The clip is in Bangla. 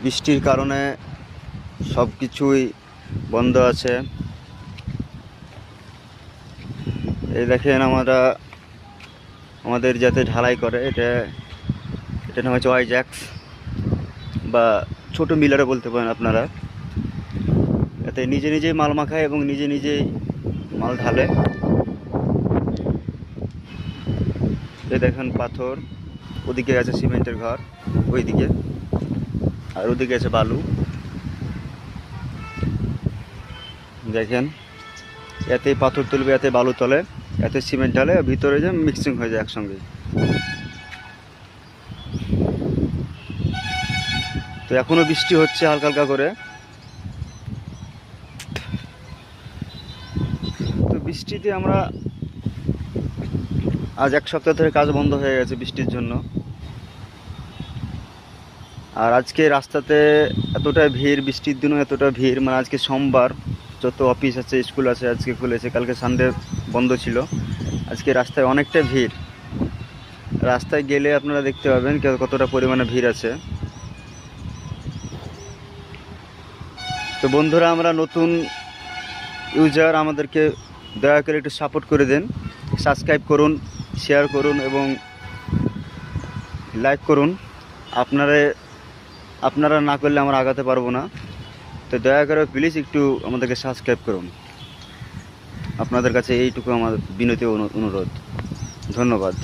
বৃষ্টির কারণে সব কিছুই বন্ধ আছে। এই দেখেন আমাদের যাতে ঢালাই করে এটা নাম হচ্ছে ওয়াইজ্যাক্স বা ছোট মিলারও বলতে পারেন আপনারা। এতে নিজে নিজেই মাল মাখায় এবং নিজে নিজেই মাল ঢালে। এই দেখেন পাথর, ওদিকে আছে সিমেন্টের ঘর, ওইদিকে, আর ওদিকে আছে বালু। দেখেন এতেই পাথর তুলবে, এতে বালু তলে, এতে সিমেন্ট ঢালে, ভিতরে যে মিক্সিং হয়ে যায় একসঙ্গে। তো এখনো বৃষ্টি হচ্ছে হালকা হালকা করে। তো বৃষ্টিতে আমরা আজ এক সপ্তাহ ধরে কাজ বন্ধ হয়ে গেছে বৃষ্টির জন্য। আর আজকে রাস্তাতে এতটা ভিড়, বৃষ্টির দিনও এতটা ভিড়, মানে আজকে সোমবার, যত অফিস আছে স্কুল আছে আজকে খুলেছে, কালকে সানডে বন্ধ ছিল। আজকে রাস্তায় অনেকটা ভিড়। রাস্তায় গেলে আপনারা দেখতে পাবেন কতটা পরিমাণে ভিড় আছে। তো বন্ধুরা, আমরা নতুন ইউজার, আমাদেরকে দয়া করে একটু সাপোর্ট করে দেন, সাবস্ক্রাইব করুন, শেয়ার করুন এবং লাইক করুন। আপনারা না করলে আমরা আগাতে পারবো না। তো দয়া করে প্লিজ একটু আমাদেরকে সাবস্ক্রাইব করুন। আপনাদের কাছে এইটুকু আমার বিনতি অনুরোধ। ধন্যবাদ।